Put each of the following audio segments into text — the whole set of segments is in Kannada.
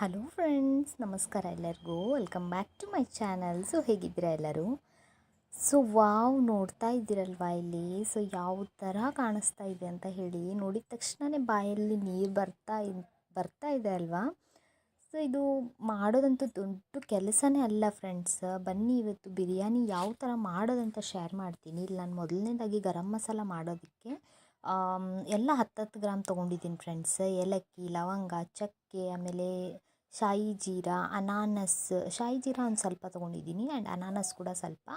ಹಲೋ ಫ್ರೆಂಡ್ಸ್, ನಮಸ್ಕಾರ ಎಲ್ಲರಿಗೂ. Welcome back to my channel. So ಹೇಗಿದ್ದೀರಾ ಎಲ್ಲರೂ? ಸೊ ವಾವ್, ನೋಡ್ತಾ ಇದ್ದೀರಲ್ವಾ ಇಲ್ಲಿ? ಸೊ ಯಾವ ಥರ ಕಾಣಿಸ್ತಾ ಇದೆ ಅಂತ ಹೇಳಿ ನೋಡಿದ ತಕ್ಷಣವೇ ಬಾಯಲ್ಲಿ ನೀರು ಬರ್ತಾ ಇದೆ ಅಲ್ವಾ? ಸೊ ಇದು ಮಾಡೋದಂತೂ ದೊಡ್ಡ ಕೆಲಸನೇ ಅಲ್ಲ ಫ್ರೆಂಡ್ಸ್. ಬನ್ನಿ ಇವತ್ತು ಬಿರಿಯಾನಿ ಯಾವ ಥರ ಮಾಡೋದಂತ ಶೇರ್ ಮಾಡ್ತೀನಿ. ಇಲ್ಲಿ ನಾನು ಮೊದಲನೇದಾಗಿ ಗರಂ ಮಸಾಲ ಮಾಡೋದಕ್ಕೆ ಎಲ್ಲ 10 ಗ್ರಾಮ್ ತೊಗೊಂಡಿದ್ದೀನಿ ಫ್ರೆಂಡ್ಸ್. ಏಲಕ್ಕಿ, ಲವಂಗ, ಚಕ್ಕೆ, ಆಮೇಲೆ ಶಾಯಿ ಜೀರಾ, ಅನಾನಸ್. ಶಾಯಿ ಜೀರಾ ಒಂದು ಸ್ವಲ್ಪ ತೊಗೊಂಡಿದ್ದೀನಿ ಆ್ಯಂಡ್ ಅನಾನಸ್ ಕೂಡ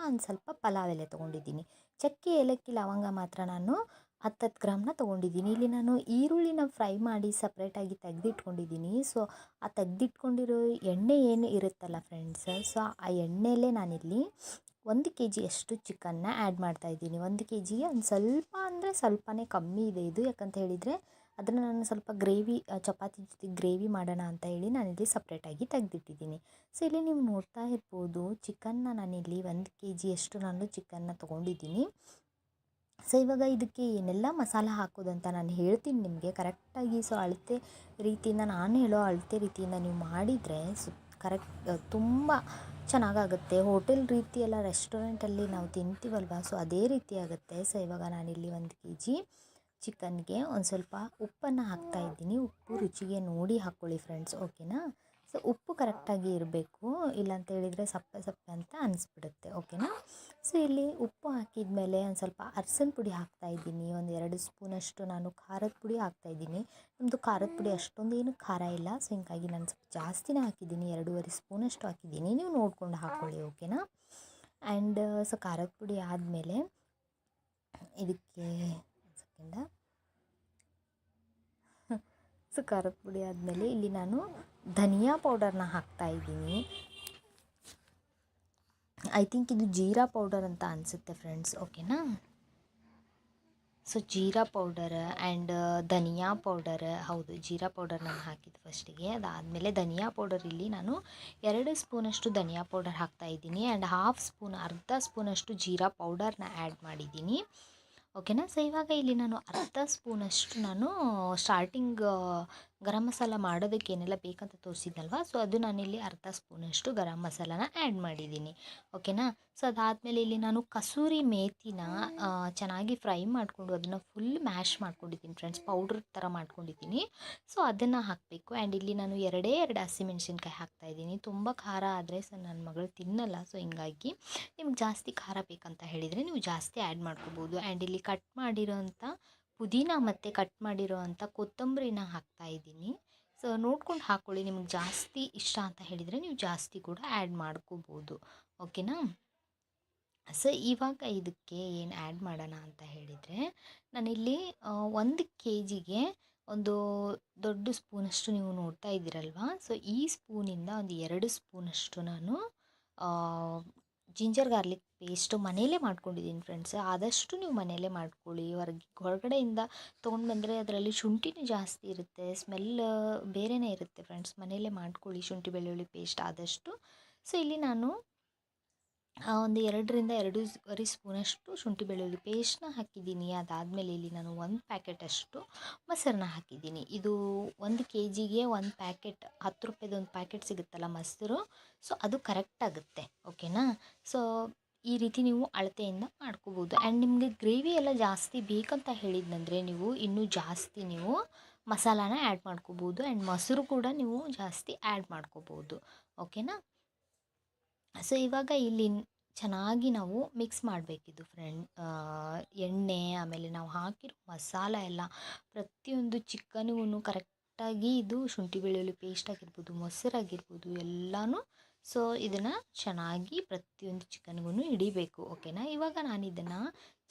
ಒಂದು ಸ್ವಲ್ಪ ಪಲಾವ್ ಎಲೆ ತೊಗೊಂಡಿದ್ದೀನಿ. ಚಕ್ಕೆ, ಏಲಕ್ಕಿ, ಲವಂಗ ಮಾತ್ರ ನಾನು 10 ಗ್ರಾಮ್ನ ತೊಗೊಂಡಿದ್ದೀನಿ. ಇಲ್ಲಿ ನಾನು ಈರುಳ್ಳಿನ ಫ್ರೈ ಮಾಡಿ ಸಪ್ರೇಟಾಗಿ ತೆಗೆದಿಟ್ಕೊಂಡಿದ್ದೀನಿ. ಸೊ ಆ ತೆಗೆದಿಟ್ಕೊಂಡಿರೋ ಎಣ್ಣೆ ಏನು ಇರುತ್ತಲ್ಲ ಫ್ರೆಂಡ್ಸ್, ಸೊ ಆ ಎಣ್ಣೆಲೇ ನಾನಿಲ್ಲಿ 1 ಕೆ ಜಿಯಷ್ಟು ಚಿಕನ್ನ ಆ್ಯಡ್ ಮಾಡ್ತಾಯಿದ್ದೀನಿ. 1 ಕೆ ಜಿಗೆ ಒಂದು ಸ್ವಲ್ಪ ಅಂದರೆ ಸ್ವಲ್ಪನೇ ಕಮ್ಮಿ ಇದೆ ಇದು. ಯಾಕಂತ ಹೇಳಿದರೆ ಅದನ್ನು ನಾನು ಸ್ವಲ್ಪ ಗ್ರೇವಿ, ಚಪಾತಿ ಜೊತೆ ಗ್ರೇವಿ ಮಾಡೋಣ ಅಂತ ಹೇಳಿ ನಾನಿಲ್ಲಿ ಸಪ್ರೇಟಾಗಿ ತೆಗೆದಿಟ್ಟಿದ್ದೀನಿ. ಸೊ ಇಲ್ಲಿ ನೀವು ನೋಡ್ತಾ ಇರ್ಬೋದು, ಚಿಕನ್ನ ನಾನಿಲ್ಲಿ 1 ಕೆ ಜಿಯಷ್ಟು ನಾನು ಚಿಕನ್ನ ತೊಗೊಂಡಿದ್ದೀನಿ. ಸೊ ಇವಾಗ ಇದಕ್ಕೆ ಏನೆಲ್ಲ ಮಸಾಲ ಹಾಕೋದಂತ ನಾನು ಹೇಳ್ತೀನಿ ನಿಮಗೆ ಕರೆಕ್ಟಾಗಿ. ಸೊ ಅಳತೆ ರೀತಿಯಿಂದ, ನಾನು ಹೇಳೋ ಅಳತೆ ರೀತಿಯಿಂದ ನೀವು ಮಾಡಿದರೆ ತುಂಬ ಚೆನ್ನಾಗಾಗುತ್ತೆ. ಹೋಟೆಲ್ ರೀತಿ ಎಲ್ಲ ರೆಸ್ಟೋರೆಂಟಲ್ಲಿ ನಾವು ತಿಂತೀವಲ್ವ, ಸೊ ಅದೇ ರೀತಿ ಆಗುತ್ತೆ. ಸೊ ಇವಾಗ ನಾನಿಲ್ಲಿ 1 ಕೆ ಜಿ ಚಿಕನ್ಗೆ ಒಂದು ಸ್ವಲ್ಪ ಉಪ್ಪನ್ನು ಹಾಕ್ತಾಯಿದ್ದೀನಿ. ಉಪ್ಪು ರುಚಿಗೆ ನೋಡಿ ಹಾಕ್ಕೊಳ್ಳಿ ಫ್ರೆಂಡ್ಸ್, ಓಕೆನಾ? ಸೊ ಉಪ್ಪು ಕರೆಕ್ಟಾಗಿ ಇರಬೇಕು, ಇಲ್ಲಾಂತ ಹೇಳಿದರೆ ಸಪ್ಪೆ ಸಪ್ಪೆ ಅಂತ ಅನಿಸ್ಬಿಡುತ್ತೆ, ಓಕೆನಾ? ಸೊ ಇಲ್ಲಿ ಉಪ್ಪು ಹಾಕಿದ ಮೇಲೆ ಒಂದು ಸ್ವಲ್ಪ ಅರಸಿನ ಪುಡಿ ಹಾಕ್ತಾಯಿದ್ದೀನಿ. ಒಂದು 2 ಸ್ಪೂನಷ್ಟು ನಾನು ಖಾರದ ಪುಡಿ ಹಾಕ್ತಾಯಿದ್ದೀನಿ. ನಮ್ಮದು ಖಾರದ ಪುಡಿ ಅಷ್ಟೊಂದೇನು ಖಾರ ಇಲ್ಲ, ಸೊ ಹಿಂಗಾಗಿ ನಾನು ಸ್ವಲ್ಪ ಜಾಸ್ತಿನೇ ಹಾಕಿದ್ದೀನಿ. 2.5 ಸ್ಪೂನಷ್ಟು ಹಾಕಿದ್ದೀನಿ. ನೀವು ನೋಡಿಕೊಂಡು ಹಾಕ್ಕೊಳ್ಳಿ, ಓಕೆನಾ? ಆ್ಯಂಡ್ ಸೊ ಖಾರದ ಪುಡಿ ಆದಮೇಲೆ ಇದಕ್ಕೆ ಸೆಕೆಂಡ ಸೊ ಖಾರದ ಪುಡಿ ಆದಮೇಲೆ ಇಲ್ಲಿ ನಾನು ಧನಿಯಾ ಪೌಡರ್ನ ಹಾಕ್ತಾಯಿದ್ದೀನಿ. ಐ ಥಿಂಕ್ ಇದು ಜೀರಾ ಪೌಡರ್ ಅಂತ ಅನಿಸುತ್ತೆ ಫ್ರೆಂಡ್ಸ್, ಓಕೆನಾ? So jeera powder and dhaniya powder, ಹೌದು ಜೀರಾ ಪೌಡರ್ ನಾನು ಹಾಕಿದ್ದು ಫಸ್ಟಿಗೆ. ಅದಾದಮೇಲೆ ಧನಿಯಾ ಪೌಡರ್ ಇಲ್ಲಿ ನಾನು 2 ಸ್ಪೂನಷ್ಟು ಧನಿಯಾ ಪೌಡರ್ ಹಾಕ್ತಾಯಿದ್ದೀನಿ ಆ್ಯಂಡ್ ಅರ್ಧ ಸ್ಪೂನಷ್ಟು ಜೀರಾ ಪೌಡರ್ನ ಆ್ಯಡ್ ಮಾಡಿದ್ದೀನಿ, ಓಕೆನಾ? ಸೊ ಇವಾಗ ಇಲ್ಲಿ ನಾನು ಅರ್ಧ ಸ್ಪೂನಷ್ಟು ನಾನು ಸ್ಟಾರ್ಟಿಂಗ್ ಗರಂ ಮಸಾಲ ಮಾಡೋದಕ್ಕೆ ಏನೆಲ್ಲ ಬೇಕಂತ ತೋರಿಸಿದ್ನಲ್ವ, ಸೊ ಅದು ನಾನಿಲ್ಲಿ ಅರ್ಧ ಸ್ಪೂನಷ್ಟು ಗರಂ ಮಸಾಲಾನ ಆ್ಯಡ್ ಮಾಡಿದ್ದೀನಿ, ಓಕೆನಾ? ಸೊ ಅದಾದಮೇಲೆ ಇಲ್ಲಿ ನಾನು ಕಸೂರಿ ಮೇಥಿನ ಚೆನ್ನಾಗಿ ಫ್ರೈ ಮಾಡಿಕೊಂಡು ಅದನ್ನು ಫುಲ್ ಮ್ಯಾಶ್ ಮಾಡ್ಕೊಂಡಿದ್ದೀನಿ ಫ್ರೆಂಡ್ಸ್, ಪೌಡ್ರ್ ಥರ ಮಾಡ್ಕೊಂಡಿದ್ದೀನಿ. ಸೊ ಅದನ್ನು ಹಾಕಬೇಕು. ಆ್ಯಂಡ್ ಇಲ್ಲಿ ನಾನು 2 ಹಸಿಮೆಣ್ಸಿನ್ಕಾಯಿ ಹಾಕ್ತಾಯಿದ್ದೀನಿ. ತುಂಬ ಖಾರ ಆದರೆ ಸೊ ನನ್ನ ಮಗಳು ತಿನ್ನಲ್ಲ, ಸೊ ಹಿಂಗಾಗಿ ನಿಮ್ಗೆ ಜಾಸ್ತಿ ಖಾರ ಬೇಕಂತ ಹೇಳಿದರೆ ನೀವು ಜಾಸ್ತಿ ಆ್ಯಡ್ ಮಾಡ್ಕೋಬೋದು. ಆ್ಯಂಡ್ ಇಲ್ಲಿ ಕಟ್ ಮಾಡಿರೋಂಥ ಪುದೀನ ಮತ್ತು ಕಟ್ ಮಾಡಿರೋ ಅಂಥ ಕೊತ್ತಂಬರಿನ ಹಾಕ್ತಾಯಿದ್ದೀನಿ. ಸೊ ನೋಡ್ಕೊಂಡು ಹಾಕ್ಕೊಳ್ಳಿ, ನಿಮ್ಗೆ ಜಾಸ್ತಿ ಇಷ್ಟ ಅಂತ ಹೇಳಿದರೆ ನೀವು ಜಾಸ್ತಿ ಕೂಡ ಆ್ಯಡ್ ಮಾಡ್ಕೋಬೋದು, ಓಕೆನಾ? ಸೊ ಇವಾಗ ಇದಕ್ಕೆ ಏನು ಆ್ಯಡ್ ಮಾಡೋಣ ಅಂತ ಹೇಳಿದರೆ, ನಾನಿಲ್ಲಿ 1 ಕೆ ಜಿಗೆ ಒಂದು ದೊಡ್ಡ ಸ್ಪೂನಷ್ಟು ನೀವು ನೋಡ್ತಾ ಇದ್ದೀರಲ್ವ, ಸೊ ಈ ಸ್ಪೂನಿಂದ ಒಂದು 2 ಸ್ಪೂನಷ್ಟು ನಾನು ಜಿಂಜರ್ ಗಾರ್ಲಿಕ್ ಪೇಸ್ಟು ಮನೆಯಲ್ಲೇ ಮಾಡ್ಕೊಂಡಿದ್ದೀನಿ ಫ್ರೆಂಡ್ಸ್. ಆದಷ್ಟು ನೀವು ಮನೆಯಲ್ಲೇ ಮಾಡ್ಕೊಳ್ಳಿ. ಹೊರಗಡೆಯಿಂದ ತೊಗೊಂಡು ಬಂದರೆ ಅದರಲ್ಲಿ ಶುಂಠಿನೂ ಜಾಸ್ತಿ ಇರುತ್ತೆ, ಸ್ಮೆಲ್ ಬೇರೆಯೇ ಇರುತ್ತೆ ಫ್ರೆಂಡ್ಸ್. ಮನೆಯಲ್ಲೇ ಮಾಡ್ಕೊಳ್ಳಿ ಶುಂಠಿ ಬೆಳ್ಳುಳ್ಳಿ ಪೇಸ್ಟ್ ಆದಷ್ಟು. ಸೊ ಇಲ್ಲಿ ನಾನು ಒಂದು 2.5 ಸ್ಪೂನಷ್ಟು ಶುಂಠಿ ಬೆಳ್ಳುಳ್ಳಿ ಪೇಸ್ಟ್ನ ಹಾಕಿದ್ದೀನಿ. ಅದಾದಮೇಲೆ ಇಲ್ಲಿ ನಾನು 1 ಪ್ಯಾಕೆಟಷ್ಟು ಮೊಸರನ್ನ ಹಾಕಿದ್ದೀನಿ. ಇದು 1 ಕೆ ಜಿಗೆ 1 ಪ್ಯಾಕೆಟ್, 10 ರೂಪಾಯಿದು ಒಂದು ಪ್ಯಾಕೆಟ್ ಸಿಗುತ್ತಲ್ಲ ಮೊಸರು, ಸೊ ಅದು ಕರೆಕ್ಟ್ ಆಗುತ್ತೆ, ಓಕೆನಾ? ಸೊ ಈ ರೀತಿ ನೀವು ಅಳತೆಯಿಂದ ಮಾಡ್ಕೋಬೋದು. ಆ್ಯಂಡ್ ನಿಮಗೆ ಗ್ರೇವಿ ಎಲ್ಲ ಜಾಸ್ತಿ ಬೇಕಂತ ಹೇಳಿದ್ನಂದರೆ ನೀವು ಇನ್ನೂ ಜಾಸ್ತಿ ನೀವು ಮಸಾಲಾನ ಆ್ಯಡ್ ಮಾಡ್ಕೋಬೋದು ಆ್ಯಂಡ್ ಮೊಸರು ಕೂಡ ನೀವು ಜಾಸ್ತಿ ಆ್ಯಡ್ ಮಾಡ್ಕೋಬೋದು, ಓಕೆನಾ? ಸೊ ಇವಾಗ ಇಲ್ಲಿ ಚೆನ್ನಾಗಿ ನಾವು ಮಿಕ್ಸ್ ಮಾಡಬೇಕಿದು ಎಣ್ಣೆ, ಆಮೇಲೆ ನಾವು ಹಾಕಿರೋ ಮಸಾಲ ಎಲ್ಲ ಪ್ರತಿಯೊಂದು ಚಿಕನ್ಗೂ ಕರೆಕ್ಟಾಗಿ ಇದು ಶುಂಠಿ ಬೆಳ್ಳುಳ್ಳಿ ಪೇಸ್ಟ್ ಆಗಿರ್ಬೋದು, ಮೊಸರಾಗಿರ್ಬೋದು ಎಲ್ಲನೂ. ಸೊ ಇದನ್ನು ಚೆನ್ನಾಗಿ ಪ್ರತಿಯೊಂದು ಚಿಕನ್ಗೂ ಹಿಡಿಬೇಕು, ಓಕೆನಾ? ಇವಾಗ ನಾನು ಇದನ್ನು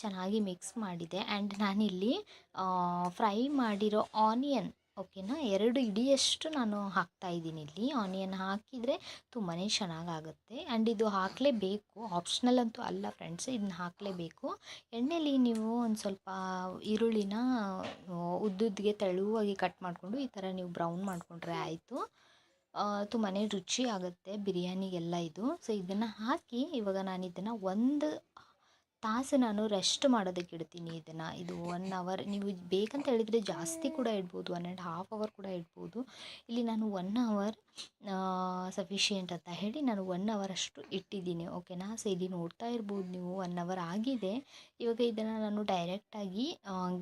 ಚೆನ್ನಾಗಿ ಮಿಕ್ಸ್ ಮಾಡಿದೆ ಆ್ಯಂಡ್ ನಾನಿಲ್ಲಿ ಫ್ರೈ ಮಾಡಿರೋ ಆನಿಯನ್, ಓಕೆನಾ, 2 ಇಡಿಯಷ್ಟು ನಾನು ಹಾಕ್ತಾಯಿದ್ದೀನಿ. ಇಲ್ಲಿ ಆನಿಯನ್ ಹಾಕಿದರೆ ತುಂಬಾ ಚೆನ್ನಾಗಾಗುತ್ತೆ ಆ್ಯಂಡ್ ಇದು ಹಾಕಲೇಬೇಕು, ಆಪ್ಷನಲ್ ಅಂತೂ ಅಲ್ಲ ಫ್ರೆಂಡ್ಸ್, ಇದನ್ನ ಹಾಕಲೇಬೇಕು. ಎಣ್ಣೆಲಿ ನೀವು ಒಂದು ಸ್ವಲ್ಪ ಈರುಳ್ಳಿನ ಉದ್ದುದ್ಗೆ ತೆಳುವಾಗಿ ಕಟ್ ಮಾಡಿಕೊಂಡು ಈ ಥರ ನೀವು ಬ್ರೌನ್ ಮಾಡಿಕೊಂಡ್ರೆ ಆಯಿತು. ತುಂಬಾ ರುಚಿ ಆಗುತ್ತೆ ಬಿರಿಯಾನಿಗೆಲ್ಲ ಇದು. ಸೊ ಇದನ್ನು ಹಾಕಿ ಇವಾಗ ನಾನು ಇದನ್ನು ಒಂದು ತಾಸು ನಾನು ರೆಸ್ಟ್ ಮಾಡೋದಕ್ಕೆ ಇಡ್ತೀನಿ ಇದನ್ನು. ಇದು 1 ಅವರ್ ನೀವು ಬೇಕಂತ ಹೇಳಿದರೆ ಜಾಸ್ತಿ ಕೂಡ ಇಡ್ಬೋದು, 1.5 ಅವರ್ ಕೂಡ ಇಡ್ಬೋದು. ಇಲ್ಲಿ ನಾನು 1 ಅವರ್ ಸಫಿಷಿಯೆಂಟ್ ಅಂತ ಹೇಳಿ ನಾನು 1 ಅವರ್ ಅಷ್ಟು ಇಟ್ಟಿದ್ದೀನಿ. ಓಕೆನಾ. ಸೊ ಇಲ್ಲಿ ನೋಡ್ತಾ ಇರ್ಬೋದು ನೀವು 1 ಅವರ್ ಆಗಿದೆ. ಇವಾಗ ಇದನ್ನು ನಾನು ಡೈರೆಕ್ಟಾಗಿ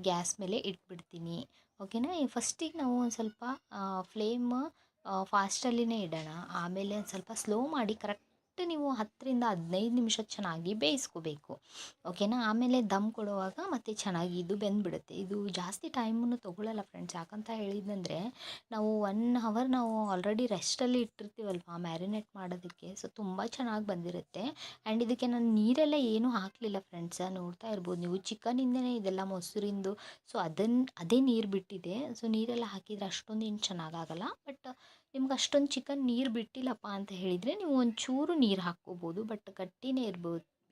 ಗ್ಯಾಸ್ ಮೇಲೆ ಇಟ್ಬಿಡ್ತೀನಿ. ಓಕೆನಾ. ಫಸ್ಟಿಗೆ ನಾವು ಒಂದು ಸ್ವಲ್ಪ ಫ್ಲೇಮ್ ಫಾಸ್ಟಲ್ಲಿನೇ ಇಡೋಣ. ಆಮೇಲೆ ಒಂದು ಸ್ವಲ್ಪ ಸ್ಲೋ ಮಾಡಿ ಕರೆಕ್ಟ್ ನೀವು 10ರಿಂದ 15 ನಿಮಿಷ ಚೆನ್ನಾಗಿ ಬೇಯಿಸ್ಕೋಬೇಕು. ಓಕೆನಾ. ಆಮೇಲೆ ದಮ್ ಕೊಡುವಾಗ ಮತ್ತೆ ಚೆನ್ನಾಗಿ ಇದು ಬೆಂದ್ಬಿಡುತ್ತೆ. ಇದು ಜಾಸ್ತಿ ಟೈಮನ್ನು ತೊಗೊಳ್ಳಲ್ಲ ಫ್ರೆಂಡ್ಸ್. ಯಾಕಂತ ಹೇಳಿದಂದರೆ ನಾವು 1 ಅವರ್ ನಾವು ಆಲ್ರೆಡಿ ರೆಸ್ಟಲ್ಲಿ ಇಟ್ಟಿರ್ತೀವಲ್ವ ಮ್ಯಾರಿನೇಟ್ ಮಾಡೋದಕ್ಕೆ. ಸೊ ತುಂಬ ಚೆನ್ನಾಗಿ ಬಂದಿರುತ್ತೆ. ಆ್ಯಂಡ್ ಇದಕ್ಕೆ ನಾನು ನೀರೆಲ್ಲ ಏನೂ ಹಾಕಲಿಲ್ಲ ಫ್ರೆಂಡ್ಸ್. ನೋಡ್ತಾ ಇರ್ಬೋದು ನೀವು ಚಿಕನಿಂದನೇ ಇದೆಲ್ಲ ಮೊಸರಿಂದು. ಸೊ ಅದೇ ನೀರು ಬಿಟ್ಟಿದೆ. ಸೊ ನೀರೆಲ್ಲ ಹಾಕಿದರೆ ಅಷ್ಟೊಂದು ಏನು ಚೆನ್ನಾಗಾಗಲ್ಲ. ಬಟ್ ನಿಮ್ಗೆ ಅಷ್ಟೊಂದು ಚಿಕನ್ ನೀರು ಬಿಟ್ಟಿಲ್ಲಪ್ಪ ಅಂತ ಹೇಳಿದರೆ ನೀವು ಒಂಚೂರು ನೀರು ಹಾಕ್ಕೋಬೋದು. ಬಟ್ ಗಟ್ಟಿನೇ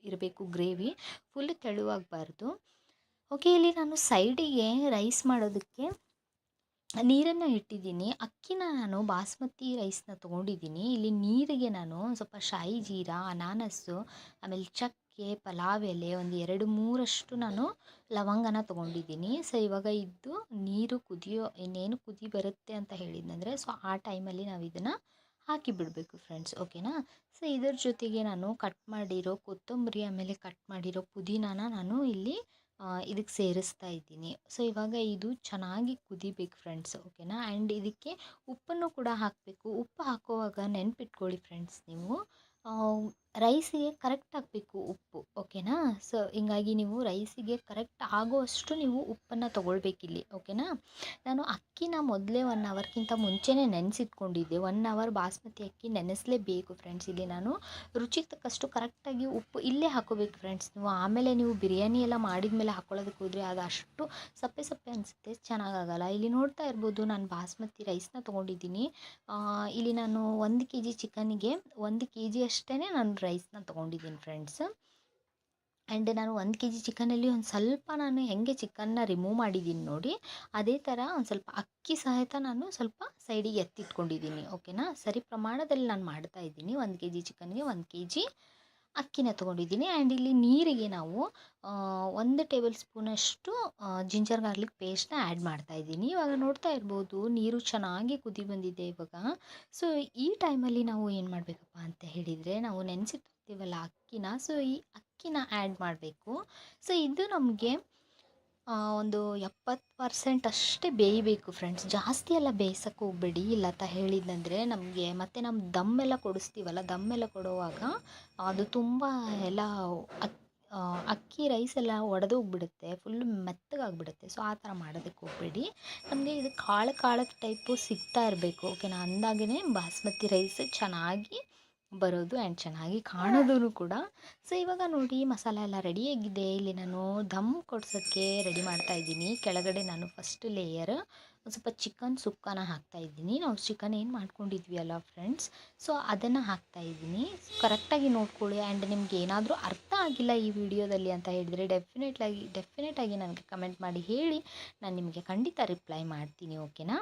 ಇರಬೇಕು ಗ್ರೇವಿ, ಫುಲ್ ತೆಳುವಾಗಬಾರ್ದು. ಓಕೆ. ಇಲ್ಲಿ ನಾನು ಸೈಡಿಗೆ ರೈಸ್ ಮಾಡೋದಕ್ಕೆ ನೀರನ್ನು ಇಟ್ಟಿದ್ದೀನಿ. ಅಕ್ಕಿನ ನಾನು ಬಾಸ್ಮತಿ ರೈಸ್ನ ತೊಗೊಂಡಿದ್ದೀನಿ. ಇಲ್ಲಿ ನೀರಿಗೆ ನಾನು ಸ್ವಲ್ಪ ಶಾಯಿ ಜೀರಾ, ಅನಾನಸ್ಸು, ಆಮೇಲೆ ಚಕ್ಕೆ, ಪಲಾವ್ ಎಲೆ, ಒಂದು 2-3 ನಾನು ಲವಂಗನ ತೊಗೊಂಡಿದ್ದೀನಿ. ಸೊ ಇವಾಗ ಇದು ನೀರು ಇನ್ನೇನು ಕುದಿ ಬರುತ್ತೆ ಅಂತ ಹೇಳಿದ್ನಂದರೆ ಸೊ ಆ ಟೈಮಲ್ಲಿ ನಾವು ಇದನ್ನು ಹಾಕಿ ಬಿಡಬೇಕು ಫ್ರೆಂಡ್ಸ್. ಓಕೆನಾ. ಸೊ ಇದರ ಜೊತೆಗೆ ನಾನು ಕಟ್ ಮಾಡಿರೋ ಕೊತ್ತಂಬರಿ ಆಮೇಲೆ ಕಟ್ ಮಾಡಿರೋ ಪುದೀನಾನ ನಾನು ಇಲ್ಲಿ ಇದಕ್ಕೆ ಸೇರಿಸ್ತಾ ಇದ್ದೀನಿ. ಸೊ ಇವಾಗ ಇದು ಚೆನ್ನಾಗಿ ಕುದಿಬೇಕು ಫ್ರೆಂಡ್ಸ್. ಓಕೆನಾ. ಆ್ಯಂಡ್ ಇದಕ್ಕೆ ಉಪ್ಪನ್ನು ಕೂಡ ಹಾಕಬೇಕು. ಉಪ್ಪು ಹಾಕುವಾಗ ನೆನ್ಪಿಟ್ಕೊಳ್ಳಿ ಫ್ರೆಂಡ್ಸ್, ನೀವು ರೈಸಿಗೆ ಕರೆಕ್ಟ್ ಹಾಕಬೇಕು ಉಪ್ಪು. ಓಕೆನಾ. ಸೊ ಹಿಂಗಾಗಿ ನೀವು ರೈಸಿಗೆ ಕರೆಕ್ಟ್ ಆಗುವಷ್ಟು ನೀವು ಉಪ್ಪನ್ನು ತೊಗೊಳ್ಬೇಕಿಲ್ಲಿ. ಓಕೆನಾ. ನಾನು ಅಕ್ಕಿನ ಮೊದಲೇ 1 ಅವರ್ಗಿಂತ ಮುಂಚೆನೇ ನೆನೆಸಿಟ್ಕೊಂಡಿದ್ದೆ. 1 ಅವರ್ ಬಾಸ್ಮತಿ ಅಕ್ಕಿ ನೆನೆಸಲೇಬೇಕು ಫ್ರೆಂಡ್ಸ್. ಇಲ್ಲಿ ನಾನು ರುಚಿಗೆ ತಕ್ಕಷ್ಟು ಕರೆಕ್ಟಾಗಿ ಉಪ್ಪು ಇಲ್ಲೇ ಹಾಕೋಬೇಕು ಫ್ರೆಂಡ್ಸ್. ನೀವು ಆಮೇಲೆ ನೀವು ಬಿರಿಯಾನಿ ಎಲ್ಲ ಮಾಡಿದ ಮೇಲೆ ಹಾಕ್ಕೊಳ್ಳೋದಕ್ಕೆ ಹೋದರೆ ಅದು ಅಷ್ಟು ಸಪ್ಪೆ ಸಪ್ಪೆ ಅನಿಸುತ್ತೆ, ಚೆನ್ನಾಗಾಗಲ್ಲ. ಇಲ್ಲಿ ನೋಡ್ತಾ ಇರ್ಬೋದು ನಾನು ಬಾಸ್ಮತಿ ರೈಸ್ನ ತೊಗೊಂಡಿದ್ದೀನಿ. ಇಲ್ಲಿ ನಾನು 1 kg ಚಿಕನ್ನಿಗೆ 1 kg ಅಷ್ಟೇ ನಾನು ರೈಸ್ನ ತೊಗೊಂಡಿದ್ದೀನಿ ಫ್ರೆಂಡ್ಸ್. ಆ್ಯಂಡ್ ನಾನು 1 kg ಚಿಕನಲ್ಲಿ ಒಂದು ಸ್ವಲ್ಪ ನಾನು ಹೆಂಗೆ ಚಿಕನ್ನ ರಿಮೂವ್ ಮಾಡಿದ್ದೀನಿ ನೋಡಿ, ಅದೇ ಥರ ಒಂದು ಸ್ವಲ್ಪ ಅಕ್ಕಿ ಸಹಿತ ನಾನು ಸ್ವಲ್ಪ ಸೈಡಿಗೆ ಎತ್ತಿಟ್ಕೊಂಡಿದ್ದೀನಿ. ಓಕೆನಾ. ಸರಿ ಪ್ರಮಾಣದಲ್ಲಿ ನಾನು ಮಾಡ್ತಾ ಇದ್ದೀನಿ. 1 kg ಚಿಕನ್ಗೆ 1 kg ಅಕ್ಕಿನ ತೊಗೊಂಡಿದ್ದೀನಿ. ಆ್ಯಂಡ್ ಇಲ್ಲಿ ನೀರಿಗೆ ನಾವು 1 ಟೇಬಲ್ ಸ್ಪೂನಷ್ಟು ಜಿಂಜರ್ ಗಾರ್ಲಿಕ್ ಪೇಸ್ಟ್ನ ಆ್ಯಡ್ ಮಾಡ್ತಾಯಿದ್ದೀನಿ. ಇವಾಗ ನೋಡ್ತಾ ಇರ್ಬೋದು ನೀರು ಚೆನ್ನಾಗಿ ಕುದಿ ಬಂದಿದೆ ಇವಾಗ. ಸೊ ಈ ಟೈಮಲ್ಲಿ ನಾವು ಏನು ಮಾಡಬೇಕಪ್ಪ ಅಂತ ಹೇಳಿದರೆ, ನಾವು ನೆನೆಸಿಟ್ಟಿರ್ತೀವಲ್ಲ ಅಕ್ಕಿನ, ಸೊ ಈ ಅಕ್ಕಿನ ಆ್ಯಡ್ ಮಾಡಬೇಕು. ಸೊ ಇದು ನಮಗೆ ಒಂದು 70% ಅಷ್ಟೇ ಬೇಯಬೇಕು ಫ್ರೆಂಡ್ಸ್. ಜಾಸ್ತಿ ಎಲ್ಲ ಬೇಯಿಸೋಕ್ಕೆ ಹೋಗಬೇಡಿ. ಇಲ್ಲ ಅಂತ ಹೇಳಿದಂದರೆ ನಮಗೆ ಮತ್ತೆ ನಮ್ಮ ದಮ್ಮೆಲ್ಲ ಕೊಡಿಸ್ತೀವಲ್ಲ, ದಮ್ಮೆಲ್ಲ ಕೊಡುವಾಗ ಅದು ತುಂಬ ಎಲ್ಲ ಅಕ್ಕಿ ರೈಸ್ ಎಲ್ಲ ಒಡೆದೋಗ್ಬಿಡುತ್ತೆ, ಫುಲ್ ಮೆತ್ತಗಾಗ್ಬಿಡುತ್ತೆ. ಸೊ ಆ ಥರ ಮಾಡೋದಕ್ಕೆ ಹೋಗಬೇಡಿ. ನಮಗೆ ಇದು ಕಾಳು ಟೈಪು ಸಿಗ್ತಾ ಇರಬೇಕು. ಓಕೆನಾ. ಅಂದಾಗೇ ಬಾಸ್ಮತಿ ರೈಸ್ ಚೆನ್ನಾಗಿ ಬರೋದು ಆ್ಯಂಡ್ ಚೆನ್ನಾಗಿ ಕಾಣೋದು ಕೂಡ. ಸೊ ಇವಾಗ ನೋಡಿ ಮಸಾಲೆ ಎಲ್ಲ ರೆಡಿಯಾಗಿದೆ. ಇಲ್ಲಿ ನಾನು ದಮ್ ಕೊಡ್ಸೋಕ್ಕೆ ರೆಡಿ ಮಾಡ್ತಾಯಿದ್ದೀನಿ. ಕೆಳಗಡೆ ನಾನು ಫಸ್ಟ್ ಲೇಯರ್ ಒಂದು ಸ್ವಲ್ಪ ಚಿಕನ್ ಸುಕ್ಕನ ಹಾಕ್ತಾಯಿದ್ದೀನಿ. ನಾವು ಚಿಕನ್ ಏನು ಮಾಡ್ಕೊಂಡಿದ್ವಿ ಅಲ್ಲ ಫ್ರೆಂಡ್ಸ್, ಸೊ ಅದನ್ನು ಹಾಕ್ತಾಯಿದ್ದೀನಿ. ಕರೆಕ್ಟಾಗಿ ನೋಡ್ಕೊಳ್ಳಿ. ಆ್ಯಂಡ್ ನಿಮ್ಗೆ ಏನಾದರೂ ಅರ್ಥ ಆಗಿಲ್ಲ ಈ ವಿಡಿಯೋದಲ್ಲಿ ಅಂತ ಹೇಳಿದರೆ ಡೆಫಿನೆಟಾಗಿ ನನಗೆ ಕಮೆಂಟ್ ಮಾಡಿ ಹೇಳಿ, ನಾನು ನಿಮಗೆ ಖಂಡಿತ ರಿಪ್ಲೈ ಮಾಡ್ತೀನಿ. ಓಕೆನಾ.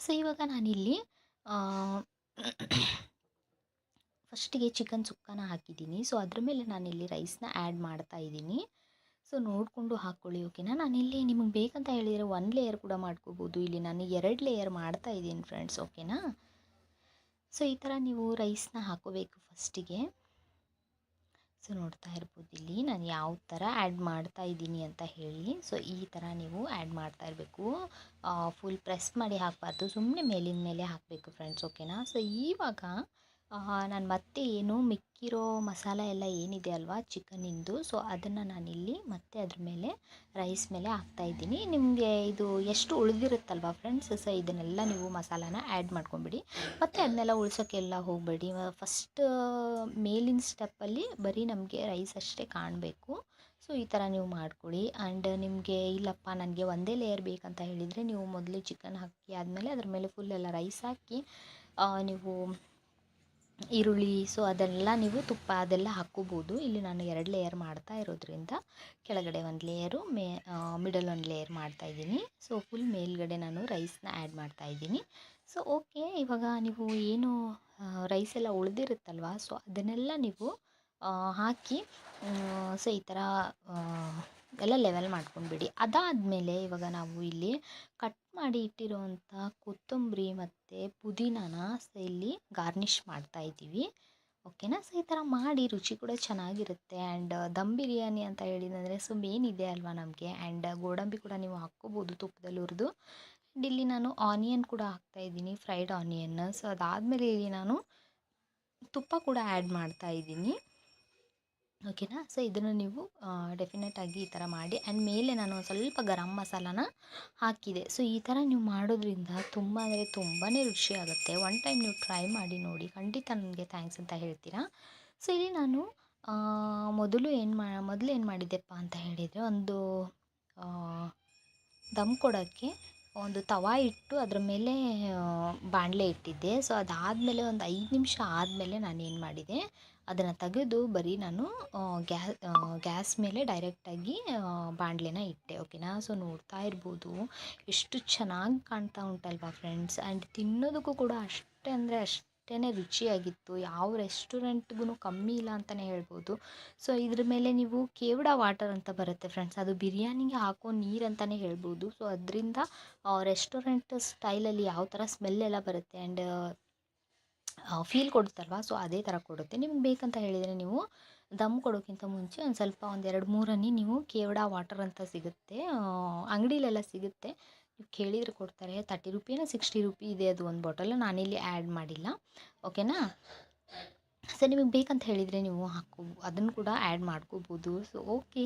ಸೊ ಇವಾಗ ನಾನಿಲ್ಲಿ ಫಸ್ಟಿಗೆ ಚಿಕನ್ ಸುಕ್ಕನ ಹಾಕಿದ್ದೀನಿ. ಸೊ ಅದ್ರ ಮೇಲೆ ನಾನಿಲ್ಲಿ ರೈಸ್ನ ಆ್ಯಡ್ ಮಾಡ್ತಾ ಇದ್ದೀನಿ. ಸೊ ನೋಡಿಕೊಂಡು ಹಾಕ್ಕೊಳ್ಳಿ. ಓಕೆನಾ. ನಾನಿಲ್ಲಿ ನಿಮಗೆ ಬೇಕಂತ ಹೇಳಿದರೆ 1 ಲೇಯರ್ ಕೂಡ ಮಾಡ್ಕೋಬೋದು. ಇಲ್ಲಿ ನಾನು 2 ಲೇಯರ್ ಮಾಡ್ತಾ ಇದ್ದೀನಿ ಫ್ರೆಂಡ್ಸ್. ಓಕೆನಾ. ಸೊ ಈ ಥರ ನೀವು ರೈಸ್ನ ಹಾಕೋಬೇಕು ಫಸ್ಟಿಗೆ. ಸೊ ನೋಡ್ತಾ ಇರ್ಬೋದು ಇಲ್ಲಿ ನಾನು ಯಾವ ಥರ ಆ್ಯಡ್ ಮಾಡ್ತಾ ಇದ್ದೀನಿ ಅಂತ ಹೇಳಿ. ಸೊ ಈ ಥರ ನೀವು ಆ್ಯಡ್ ಮಾಡ್ತಾ ಇರಬೇಕು. ಫುಲ್ ಪ್ರೆಸ್ ಮಾಡಿ ಹಾಕಬಾರ್ದು, ಸುಮ್ಮನೆ ಮೇಲಿನ ಮೇಲೆ ಹಾಕಬೇಕು ಫ್ರೆಂಡ್ಸ್. ಓಕೆನಾ. ಸೊ ಇವಾಗ ನಾನು ಮತ್ತೆ ಏನು ಮಿಕ್ಕಿರೋ ಮಸಾಲೆ ಎಲ್ಲ ಏನಿದೆ ಅಲ್ವಾ ಚಿಕನ್ನಿಂದು, ಸೊ ಅದನ್ನು ನಾನಿಲ್ಲಿ ಮತ್ತೆ ಅದ್ರ ಮೇಲೆ ರೈಸ್ ಮೇಲೆ ಹಾಕ್ತಾಯಿದ್ದೀನಿ. ನಿಮಗೆ ಇದು ಎಷ್ಟು ಉಳಿದಿರುತ್ತಲ್ವ ಫ್ರೆಂಡ್ಸ್, ಸೊ ಇದನ್ನೆಲ್ಲ ನೀವು ಮಸಾಲಾನ ಆ್ಯಡ್ ಮಾಡ್ಕೊಂಬಿಡಿ. ಮತ್ತು ಅದನ್ನೆಲ್ಲ ಉಳ್ಸೋಕ್ಕೆಲ್ಲ ಹೋಗಬೇಡಿ. ಫಸ್ಟ್ ಮೇಲಿನ ಸ್ಟೆಪ್ಪಲ್ಲಿ ಬರೀ ನಮಗೆ ರೈಸ್ ಅಷ್ಟೇ ಕಾಣಬೇಕು. ಸೊ ಈ ಥರ ನೀವು ಮಾಡ್ಕೊಳ್ಳಿ. ಆ್ಯಂಡ್ ನಿಮಗೆ ಇಲ್ಲಪ್ಪ ನನಗೆ ಒಂದೇ ಲೇಯರ್ ಬೇಕಂತ ಹೇಳಿದರೆ ನೀವು ಮೊದಲೇ ಚಿಕನ್ ಹಾಕಿ ಆದಮೇಲೆ ಅದ್ರ ಮೇಲೆ ಫುಲ್ ಎಲ್ಲ ರೈಸ್ ಹಾಕಿ ನೀವು ಈರುಳ್ಳಿ ಸೊ ಅದೆಲ್ಲ ನೀವು ತುಪ್ಪ ಅದೆಲ್ಲ ಹಾಕ್ಕೋಬೋದು. ಇಲ್ಲಿ ನಾನು 2 ಲೇಯರ್ ಮಾಡ್ತಾ ಇರೋದ್ರಿಂದ ಕೆಳಗಡೆ 1 ಲೇಯರು ಮಿಡಲ್ 1 ಲೇಯರ್ ಮಾಡ್ತಾಯಿದ್ದೀನಿ. ಸೊ ಫುಲ್ ಮೇಲ್ಗಡೆ ನಾನು ರೈಸ್ನ ಆ್ಯಡ್ ಮಾಡ್ತಾಯಿದ್ದೀನಿ. So okay. ಇವಾಗ ನೀವು ಏನು ರೈಸ್ ಎಲ್ಲ ಉಳಿದಿರುತ್ತಲ್ವ, ಸೊ ಅದನ್ನೆಲ್ಲ ನೀವು ಹಾಕಿ ಸೊ ಈ ಥರ ಎಲ್ಲ ಲೆವೆಲ್ ಮಾಡ್ಕೊಂಡ್ಬಿಡಿ. ಅದಾದಮೇಲೆ ಇವಾಗ ನಾವು ಇಲ್ಲಿ ಕಟ್ ಮಾಡಿ ಇಟ್ಟಿರೋವಂಥ ಕೊತ್ತಂಬರಿ ಮತ್ತು ಪುದೀನಾನ ಸೊ ಇಲ್ಲಿ ಗಾರ್ನಿಷ್ ಮಾಡ್ತಾಯಿದ್ದೀವಿ. ಓಕೆನಾ. ಸೊ ಈ ಥರ ಮಾಡಿ ರುಚಿ ಕೂಡ ಚೆನ್ನಾಗಿರುತ್ತೆ. ಆ್ಯಂಡ್ ದಮ್ ಬಿರಿಯಾನಿ ಅಂತ ಹೇಳಿದಂದರೆ ಸೊ ಮೇನ್ ಇದೆ ಅಲ್ವಾ ನಮಗೆ. ಆ್ಯಂಡ್ ಗೋಡಂಬಿ ಕೂಡ ನೀವು ಹಾಕ್ಕೋಬೋದು ತುಪ್ಪದಲ್ಲಿ ಹುರಿದು. ಆ್ಯಂಡ್ ಇಲ್ಲಿ ನಾನು ಆನಿಯನ್ ಕೂಡ ಹಾಕ್ತಾಯಿದ್ದೀನಿ, ಫ್ರೈಡ್ ಆನಿಯನ್. ಸೊ ಅದಾದಮೇಲೆ ಇಲ್ಲಿ ನಾನು ತುಪ್ಪ ಕೂಡ ಆ್ಯಡ್ ಮಾಡ್ತಾಯಿದ್ದೀನಿ. ಓಕೆನಾ. ಸೊ ಇದನ್ನು ನೀವು ಡೆಫಿನೆಟಾಗಿ ಈ ಥರ ಮಾಡಿ. ಆ್ಯಂಡ್ ಮೇಲೆ ನಾನು ಸ್ವಲ್ಪ ಗರಂ ಮಸಾಲಾನ ಹಾಕಿದೆ. ಸೊ ಈ ಥರ ನೀವು ಮಾಡೋದ್ರಿಂದ ತುಂಬ ಅಂದರೆ ತುಂಬಾ ರುಚಿಯಾಗುತ್ತೆ. ಒನ್ ಟೈಮ್ ನೀವು ಟ್ರೈ ಮಾಡಿ ನೋಡಿ, ಖಂಡಿತ ನನಗೆ ಥ್ಯಾಂಕ್ಸ್ ಅಂತ ಹೇಳ್ತೀರಾ. ಸೊ ಇಲ್ಲಿ ನಾನು ಮೊದಲು ಏನು ಮಾಡಿದ್ದೆಪ್ಪ ಅಂತ ಹೇಳಿದರೆ, ಒಂದು ದಮ್ ಕೊಡೋಕ್ಕೆ ಒಂದು ತವಾ ಇಟ್ಟು ಅದ್ರ ಮೇಲೆ ಬಾಣಲೆ ಇಟ್ಟಿದ್ದೆ. ಸೊ ಅದಾದಮೇಲೆ ಒಂದು 5 ನಿಮಿಷ ಆದಮೇಲೆ ನಾನೇನು ಮಾಡಿದೆ, ಅದನ್ನು ತೆಗೆದು ಬರೀ ನಾನು ಗ್ಯಾಸ್ ಮೇಲೆ ಡೈರೆಕ್ಟಾಗಿ ಬಾಣಲೆನ ಇಟ್ಟೆ. ಓಕೆನಾ. ಸೊ ನೋಡ್ತಾ ಇರ್ಬೋದು ಎಷ್ಟು ಚೆನ್ನಾಗಿ ಕಾಣ್ತಾ ಉಂಟಲ್ವಾ ಫ್ರೆಂಡ್ಸ್. ಆ್ಯಂಡ್ ತಿನ್ನೋದಕ್ಕೂ ಕೂಡ ಅಷ್ಟೇ ಅಂದರೆ ಅಷ್ಟೇ ರುಚಿಯಾಗಿತ್ತು. ಯಾವ ರೆಸ್ಟೋರೆಂಟ್ಗೂ ಕಮ್ಮಿ ಇಲ್ಲ ಅಂತಲೇ ಹೇಳ್ಬೋದು. ಸೊ ಇದ್ರ ಮೇಲೆ ನೀವು ಕೇವಡ ವಾಟರ್ ಅಂತ ಬರುತ್ತೆ ಫ್ರೆಂಡ್ಸ್, ಅದು ಬಿರಿಯಾನಿಗೆ ಹಾಕೋ ನೀರು ಅಂತಲೇ ಹೇಳ್ಬೋದು. ಸೊ ಅದರಿಂದ ರೆಸ್ಟೋರೆಂಟ್ ಸ್ಟೈಲಲ್ಲಿ ಯಾವ ಥರ ಸ್ಮೆಲ್ಲೆಲ್ಲ ಬರುತ್ತೆ ಆ್ಯಂಡ್ ಫೀಲ್ ಕೊಡುತ್ತಲ್ವ, ಸೊ ಅದೇ ಥರ ಕೊಡುತ್ತೆ. ನಿಮ್ಗೆ ಬೇಕಂತ ಹೇಳಿದರೆ ನೀವು ದಮ್ ಕೊಡೋಕ್ಕಿಂತ ಮುಂಚೆ ಒಂದು ಸ್ವಲ್ಪ 1-2 ಹನಿ ನೀವು ಕೇವಡ ವಾಟರ್ ಅಂತ ಸಿಗುತ್ತೆ, ಅಂಗಡಿಲೆಲ್ಲ ಸಿಗುತ್ತೆ, ನೀವು ಕೇಳಿದರೆ ಕೊಡ್ತಾರೆ. 30 ರೂಪಿನೋ 60 ರೂಪಿ ಇದೆ ಅದು ಒಂದು ಬಾಟಲ್. ನಾನಿಲ್ಲಿ ಆ್ಯಡ್ ಮಾಡಿಲ್ಲ. ಓಕೆನಾ. ಸೊ ನಿಮಗೆ ಬೇಕಂತ ಹೇಳಿದರೆ ನೀವು ಅದನ್ನು ಕೂಡ ಆ್ಯಡ್ ಮಾಡ್ಕೋಬೋದು. ಸೊ ಓಕೆ,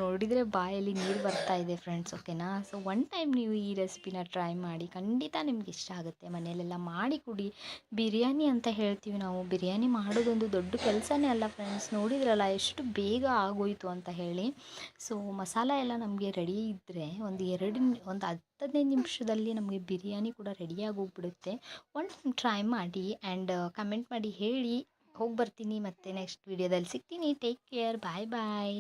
ನೋಡಿದರೆ ಬಾಯಲ್ಲಿ ನೀರು ಬರ್ತಾ ಇದೆ ಫ್ರೆಂಡ್ಸ್. ಓಕೆನಾ. ಸೊ ಒನ್ ಟೈಮ್ ನೀವು ಈ ರೆಸಿಪಿನ ಟ್ರೈ ಮಾಡಿ, ಖಂಡಿತ ನಿಮ್ಗೆ ಇಷ್ಟ ಆಗುತ್ತೆ. ಮನೆಯಲ್ಲೆಲ್ಲ ಮಾಡಿ ಕುಡಿ. ಬಿರಿಯಾನಿ ಅಂತ ಹೇಳ್ತೀವಿ ನಾವು, ಬಿರಿಯಾನಿ ಮಾಡೋದೊಂದು ದೊಡ್ಡ ಕೆಲಸನೇ ಅಲ್ಲ ಫ್ರೆಂಡ್ಸ್. ನೋಡಿದ್ರಲ್ಲ ಎಷ್ಟು ಬೇಗ ಆಗೋಯಿತು ಅಂತ ಹೇಳಿ. ಸೊ ಮಸಾಲ ಎಲ್ಲ ನಮಗೆ ರೆಡಿ ಇದ್ದರೆ ಒಂದು 10-15 ನಿಮಿಷದಲ್ಲಿ ನಮಗೆ ಬಿರಿಯಾನಿ ಕೂಡ ರೆಡಿಯಾಗಿ ಹೋಗ್ಬಿಡುತ್ತೆ. ಒನ್ ಟೈಮ್ ಟ್ರೈ ಮಾಡಿ ಆ್ಯಂಡ್ ಕಮೆಂಟ್ ಮಾಡಿ ಹೇಳಿ. ಹೋಗಿ ಬರ್ತೀನಿ, ಮತ್ತೆ ನೆಕ್ಸ್ಟ್ ವೀಡಿಯೋದಲ್ಲಿ ಸಿಗ್ತೀನಿ. ಟೇಕ್ ಕೇರ್, ಬಾಯ್ ಬಾಯ್.